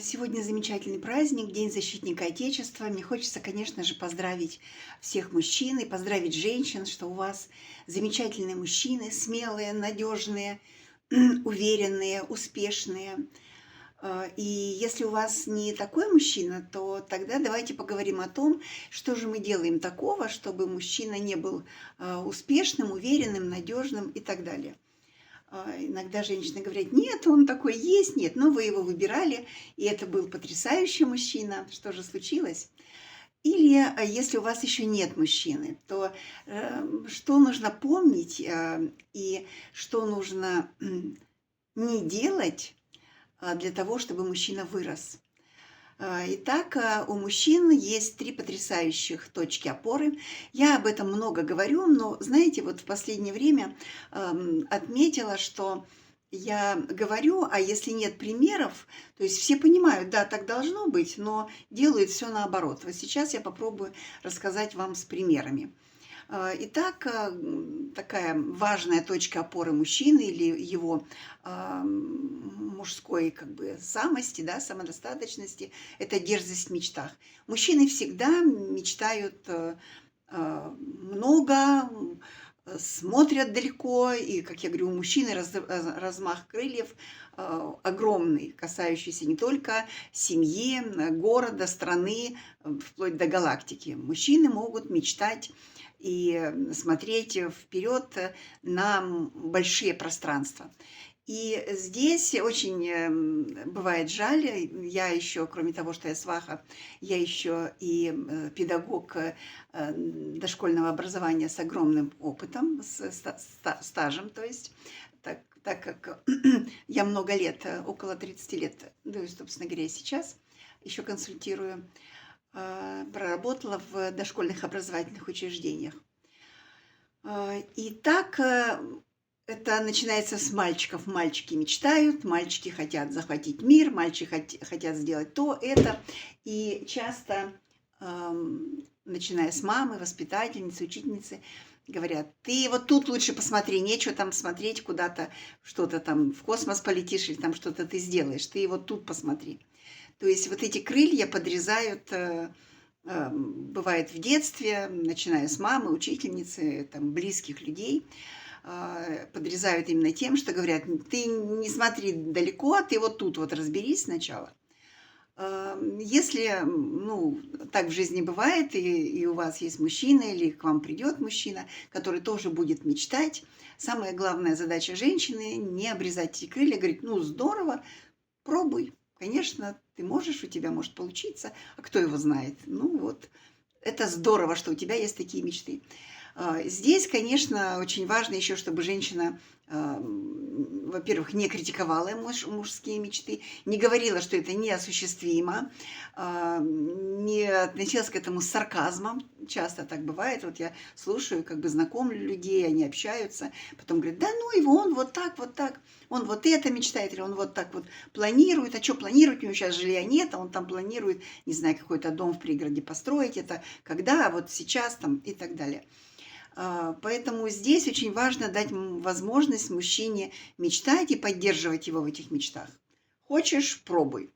Сегодня замечательный праздник, День защитника Отечества. Мне хочется, конечно же, поздравить всех мужчин и поздравить женщин, что у вас замечательные мужчины, смелые, надежные, уверенные, успешные. И если у вас не такой мужчина, то тогда давайте поговорим о том, что же мы делаем такого, чтобы мужчина не был успешным, уверенным, надежным и так далее. Иногда женщины говорят: нет, он такой есть, нет, но вы его выбирали, и это был потрясающий мужчина. Что же случилось? Или если у вас еще нет мужчины, то что нужно помнить и что нужно не делать для того, чтобы мужчина вырос? Итак, у мужчин есть 3 потрясающих точки опоры. Я об этом много говорю, но, знаете, вот в последнее время, отметила, что я говорю, а если нет примеров, то есть все понимают, да, так должно быть, но делают все наоборот. Вот сейчас я попробую рассказать вам с примерами. Итак, такая важная точка опоры мужчины или его мужской как бы самости, да, самодостаточности — это дерзость в мечтах. Мужчины всегда мечтают много, смотрят далеко, и, как я говорю, у мужчины размах крыльев огромный, касающийся не только семьи, города, страны, вплоть до галактики. Мужчины могут мечтать и смотреть вперед на большие пространства. И здесь очень бывает жаль. Я еще, кроме того, что я сваха, я еще и педагог дошкольного образования с огромным опытом, стажем, то есть, так как я много лет, около 30 лет, ну и, собственно говоря, и сейчас еще консультирую, проработала в дошкольных образовательных учреждениях. И так это начинается с мальчиков. Мальчики мечтают, мальчики хотят захватить мир, мальчики хотят сделать то, это. И часто, начиная с мамы, воспитательницы, учительницы, говорят: ты вот тут лучше посмотри, нечего там смотреть куда-то, что-то там в космос полетишь или там что-то ты сделаешь, ты вот тут посмотри. То есть вот эти крылья подрезают, бывает в детстве, начиная с мамы, учительницы, там, близких людей, подрезают именно тем, что говорят: ты не смотри далеко, ты вот тут вот разберись сначала. Если, ну, так в жизни бывает, и у вас есть мужчина, или к вам придет мужчина, который тоже будет мечтать, самая главная задача женщины — не обрезать эти крылья, говорить: ну, здорово, пробуй, конечно, ты можешь, у тебя может получиться, а кто его знает? Ну вот, это здорово, что у тебя есть такие мечты. Здесь, конечно, очень важно еще, чтобы женщина, во-первых, не критиковала мужские мечты, не говорила, что это неосуществимо, не относилась к этому с сарказмом. Часто так бывает. Вот я слушаю, как бы знакомлю людей, они общаются, потом говорят: да ну его, он вот так, он вот это мечтает, или он вот так вот планирует. А что планирует? У него сейчас жилья нет, а он там планирует, не знаю, какой-то дом в пригороде построить. Это когда, вот сейчас там и так далее. Поэтому здесь очень важно дать возможность мужчине мечтать и поддерживать его в этих мечтах. Хочешь — пробуй.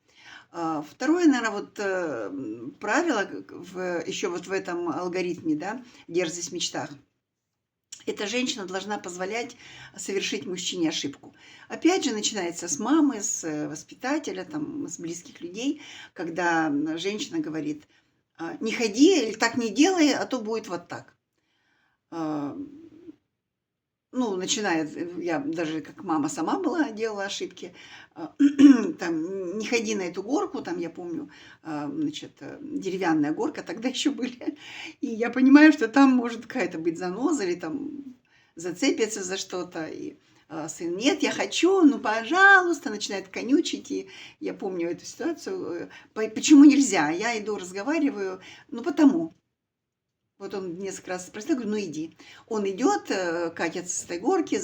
Второе, наверное, вот правило еще вот в этом алгоритме, да, дерзость в мечтах. Эта женщина должна позволять совершить мужчине ошибку. Опять же, начинается с мамы, с воспитателя, там, с близких людей, когда женщина говорит: не ходи или так не делай, а то будет вот так. Ну, начиная, я даже как мама сама была, делала ошибки. Там: не ходи на эту горку, там, я помню, значит, деревянная горка тогда еще были. И я понимаю, что там может какая-то быть заноза или там зацепится за что-то. И сын: нет, я хочу, ну, пожалуйста, начинает конючить. И я помню эту ситуацию. Почему нельзя? Я иду, разговариваю, ну, потому. Вот он несколько раз спросил, говорю: ну иди. Он идет, катится с этой горки,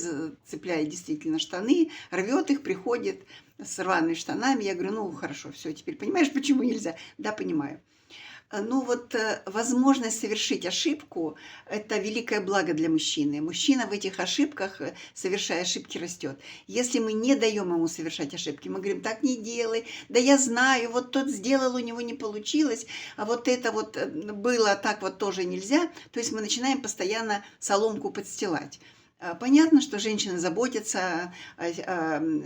цепляет действительно штаны, рвет их, приходит с рваными штанами. Я говорю: ну хорошо, все, теперь понимаешь, почему нельзя? Да, понимаю. Ну вот, возможность совершить ошибку — это великое благо для мужчины. Мужчина в этих ошибках, совершая ошибки, растет. Если мы не даем ему совершать ошибки, мы говорим: "Так не делай, да я знаю, вот тот сделал, у него не получилось, а вот это вот, было, а так вот тоже нельзя". То есть мы начинаем постоянно соломку подстилать. Понятно, что женщины заботятся о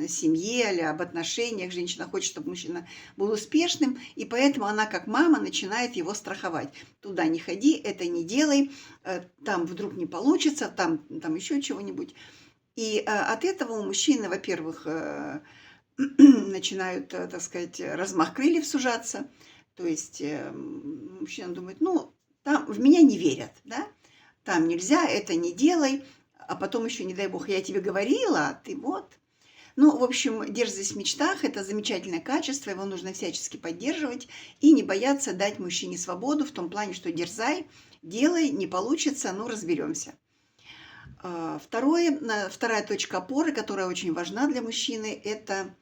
семье или об отношениях. Женщина хочет, чтобы мужчина был успешным, и поэтому она, как мама, начинает его страховать. Туда не ходи, это не делай, там вдруг не получится, там еще чего-нибудь. И от этого у мужчины, во-первых, начинают, так сказать, размах крыльев сужаться. То есть мужчина думает: ну, там в меня не верят, да? Там нельзя, это не делай, а потом еще, не дай бог, я тебе говорила, а ты вот. Ну, в общем, дерзость в мечтах — это замечательное качество, его нужно всячески поддерживать и не бояться дать мужчине свободу в том плане, что дерзай, делай, не получится, ну, разберемся. Вторая точка опоры, которая очень важна для мужчины, это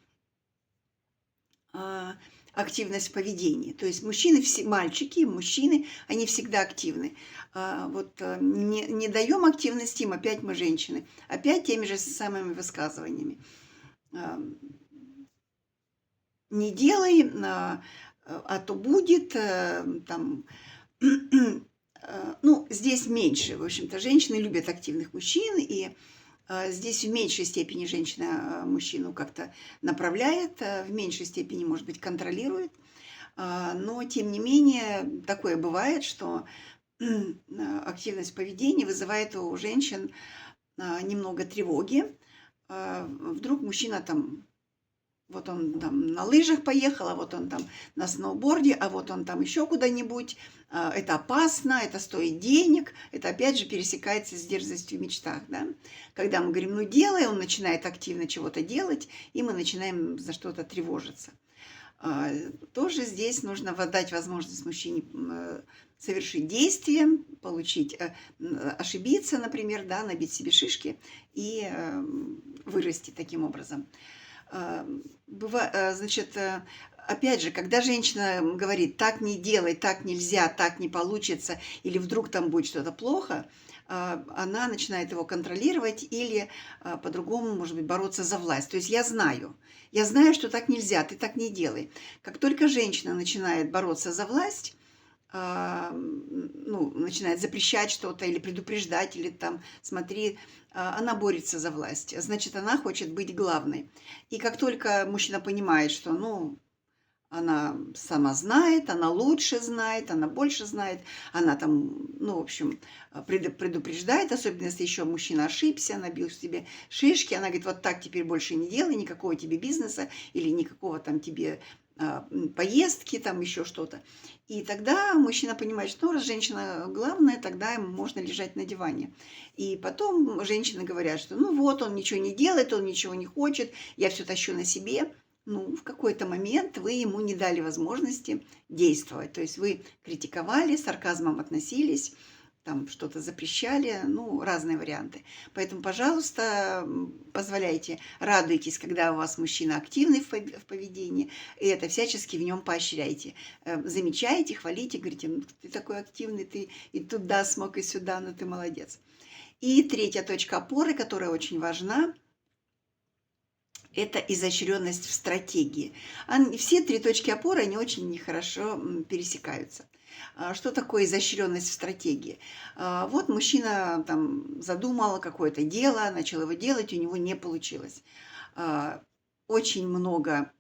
активность в поведении. То есть мужчины, мальчики, мужчины, они всегда активны. Не даем активности им, опять мы женщины, опять теми же самыми высказываниями. Не делай, а то будет, там, ну, здесь меньше, в общем-то, женщины любят активных мужчин, и здесь в меньшей степени женщина мужчину как-то направляет, в меньшей степени, может быть, контролирует, но, тем не менее, такое бывает, что активность поведения вызывает у женщин немного тревоги. Вдруг мужчина там, вот он там на лыжах поехал, а вот он там на сноуборде, а вот он там еще куда-нибудь. Это опасно, это стоит денег, это опять же пересекается с дерзостью в мечтах. Да? Когда мы говорим: ну делай, он начинает активно чего-то делать, и мы начинаем за что-то тревожиться. Тоже здесь нужно дать возможность мужчине совершить действие, ошибиться, например, да, набить себе шишки и вырасти таким образом. Значит, опять же, когда женщина говорит: так не делай, так нельзя, так не получится, или вдруг там будет что-то плохо, она начинает его контролировать или по-другому, может быть, бороться за власть. То есть я знаю, что так нельзя, ты так не делай. Как только женщина начинает бороться за власть, ну, начинает запрещать что-то или предупреждать, или там, смотри, она борется за власть. Значит, она хочет быть главной. И как только мужчина понимает, что, ну, она сама знает, она лучше знает, она больше знает, она там, ну, в общем, предупреждает, особенно если еще мужчина ошибся, набил себе шишки, она говорит: вот так теперь больше не делай, никакого тебе бизнеса или никакого там тебе поездки, там еще что-то. И тогда мужчина понимает, что раз женщина главная, тогда ему можно лежать на диване. И потом женщины говорят, что ну вот, он ничего не делает, он ничего не хочет, я все тащу на себе. Ну, в какой-то момент вы ему не дали возможности действовать. То есть вы критиковали, с сарказмом относились, там что-то запрещали, ну, разные варианты. Поэтому, пожалуйста, позволяйте, радуйтесь, когда у вас мужчина активный в поведении, и это всячески в нем поощряйте. Замечайте, хвалите, говорите: ну, ты такой активный, ты и туда смог, и сюда, ну ты молодец. И третья точка опоры, которая очень важна, это изощренность в стратегии. Все три точки опоры, они очень хорошо пересекаются. Что такое изощренность в стратегии? Вот мужчина там задумал какое-то дело, начал его делать, у него не получилось. Очень много,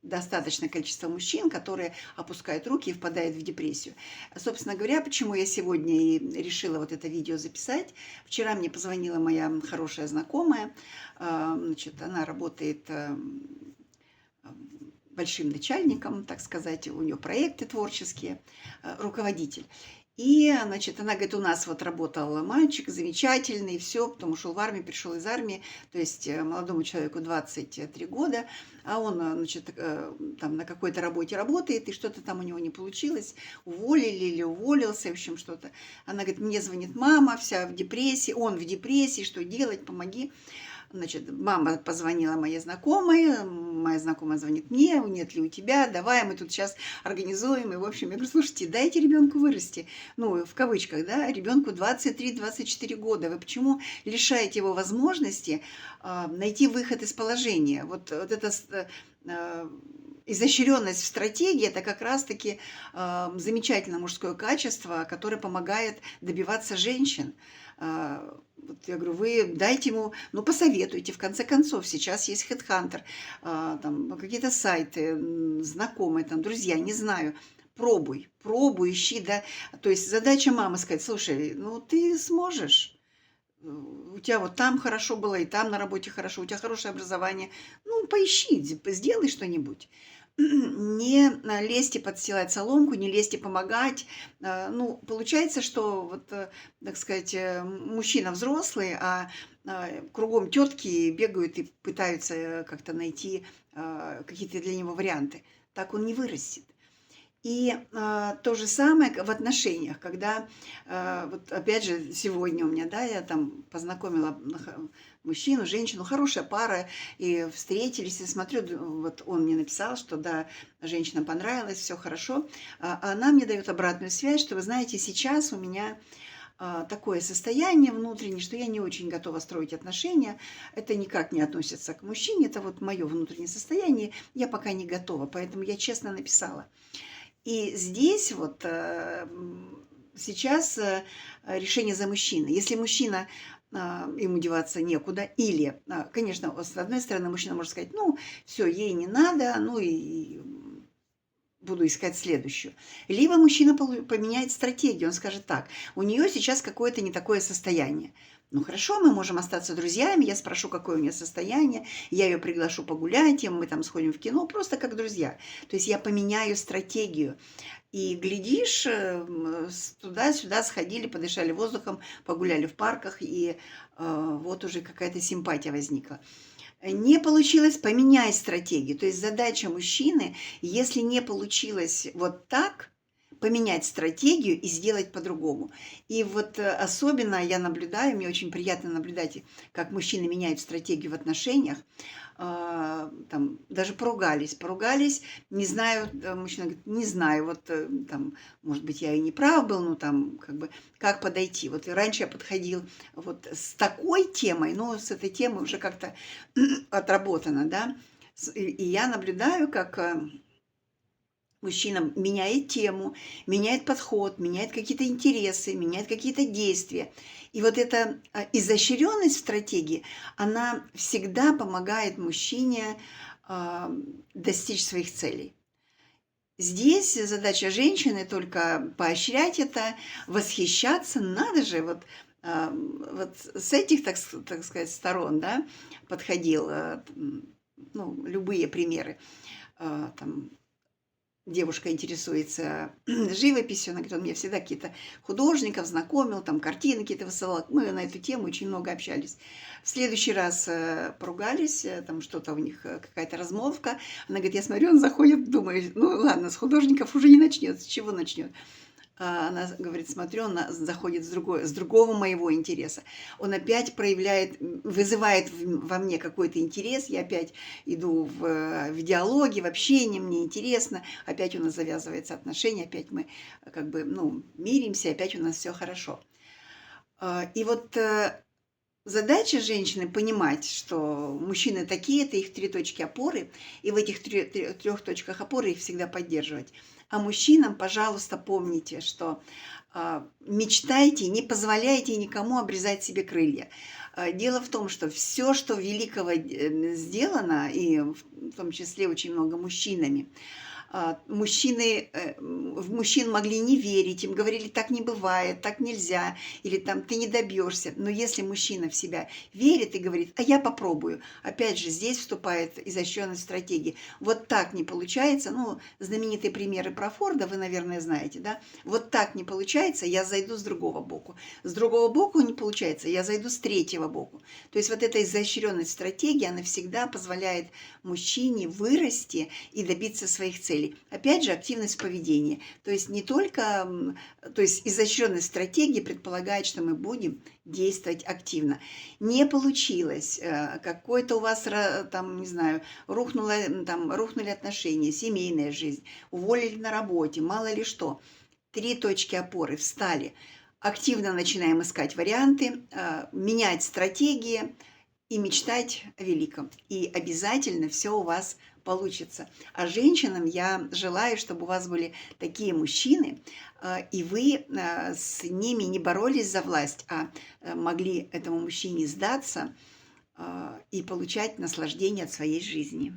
достаточное количество мужчин, которые опускают руки и впадают в депрессию. Собственно говоря, почему я сегодня и решила вот это видео записать. Вчера мне позвонила моя хорошая знакомая. Значит, она работает большим начальником, так сказать, у нее проекты творческие, руководитель. И, значит, она говорит: у нас вот работал мальчик замечательный, все, потом ушел в армию, пришел из армии, то есть молодому человеку 23 года, а он, значит, там на какой-то работе работает, и что-то там у него не получилось, уволили или уволился, в общем, что-то. Она говорит: мне звонит мама, вся в депрессии, он в депрессии, что делать, помоги. Значит, мама позвонила моей знакомой, моя знакомая звонит мне, нет ли у тебя, давай, мы тут сейчас организуем. И, в общем, я говорю, слушайте, дайте ребенку вырасти. Ну, в кавычках, да, ребенку 23-24 года. Вы почему лишаете его возможности найти выход из положения? Вот эта изощренность в стратегии – это как раз-таки замечательное мужское качество, которое помогает добиваться женщин. Вот я говорю, вы дайте ему, ну, посоветуйте, в конце концов, сейчас есть HeadHunter, там какие-то сайты, знакомые, там, друзья, не знаю. Пробуй, пробуй, ищи, да. То есть задача мамы сказать, слушай, ну, ты сможешь. У тебя вот там хорошо было, и там на работе хорошо, у тебя хорошее образование. Ну, поищи, сделай что-нибудь. Не лезьте подстилать соломку, не лезьте помогать. Ну, получается, что, вот, так сказать, мужчина взрослый, а кругом тетки бегают и пытаются как-то найти какие-то для него варианты. Так он не вырастет. И то же самое в отношениях, когда, вот опять же, сегодня у меня, да, я там познакомила мужчину, женщину, хорошая пара, и встретились, и смотрю, вот он мне написал, что да, женщина понравилась, все хорошо, а она мне дает обратную связь, что, вы знаете, сейчас у меня такое состояние внутреннее, что я не очень готова строить отношения, это никак не относится к мужчине, это вот мое внутреннее состояние, я пока не готова, поэтому я честно написала. И здесь вот сейчас решение за мужчиной. Если мужчина, ему деваться некуда, или, конечно, с одной стороны, мужчина может сказать, ну, все, ей не надо, ну и буду искать следующую. Либо мужчина поменяет стратегию, он скажет так, у нее сейчас какое-то не такое состояние. Ну хорошо, мы можем остаться друзьями, я спрошу, какое у нее состояние, я ее приглашу погулять, и мы там сходим в кино, просто как друзья. То есть я поменяю стратегию. И глядишь, туда-сюда сходили, подышали воздухом, погуляли в парках, и вот уже какая-то симпатия возникла. Не получилось, поменяй стратегию. То есть задача мужчины, если не получилось вот так, поменять стратегию и сделать по-другому. И вот особенно я наблюдаю, мне очень приятно наблюдать, как мужчины меняют стратегию в отношениях. Там даже поругались, не знаю, мужчина говорит, не знаю, вот там, может быть, я и не прав был, ну там, как бы, как подойти. Вот и раньше я подходил вот с такой темой, но с этой темой уже как-то отработано, да. И я наблюдаю, как мужчина меняет тему, меняет подход, меняет какие-то интересы, меняет какие-то действия. И вот эта изощренность в стратегии, она всегда помогает мужчине достичь своих целей. Здесь задача женщины только поощрять это, восхищаться. Надо же, вот с этих, так сказать, сторон, да, подходил, ну, любые примеры. Там, девушка интересуется живописью, она говорит, он мне всегда какие-то художников знакомил, там картины какие-то высылал. Мы на эту тему очень много общались. В следующий раз поругались, там что-то у них, какая-то размолвка. Она говорит, я смотрю, он заходит, думаю, ну ладно, с художников уже не начнет, с чего начнет? Она говорит, смотрю, он заходит с другого моего интереса. Он опять вызывает во мне какой-то интерес, я опять иду в диалоги, в общение, мне интересно, опять у нас завязывается отношения, опять мы как бы, ну, миримся, опять у нас все хорошо. И вот задача женщины понимать, что мужчины такие, это их 3 точки опоры, и в этих 3 точках опоры их всегда поддерживать. А мужчинам, пожалуйста, помните, что мечтайте, не позволяйте никому обрезать себе крылья. Дело в том, что все, что великого сделано, и в том числе очень много мужчинами, мужчины, в мужчин могли не верить, им говорили, так не бывает, так нельзя, или там ты не добьешься. Но если мужчина в себя верит и говорит, а я попробую, опять же, здесь вступает изощренность стратегии. Вот так не получается, ну, знаменитые примеры про Форда, вы, наверное, знаете, да? Вот так не получается, я зайду с другого боку. С другого боку не получается, я зайду с третьего боку. То есть вот эта изощренность стратегии, она всегда позволяет мужчине вырасти и добиться своих целей. цели. Опять же, активность поведения. То есть не только, то есть изощренность стратегии предполагает, что мы будем действовать активно. Не получилось, какой-то у вас, там, не знаю, рухнули отношения, семейная жизнь, уволили на работе, мало ли что. 3 точки опоры встали. Активно начинаем искать варианты, менять стратегии и мечтать о великом. И обязательно все у вас получится. А женщинам я желаю, чтобы у вас были такие мужчины, и вы с ними не боролись за власть, а могли этому мужчине сдаться и получать наслаждение от своей жизни.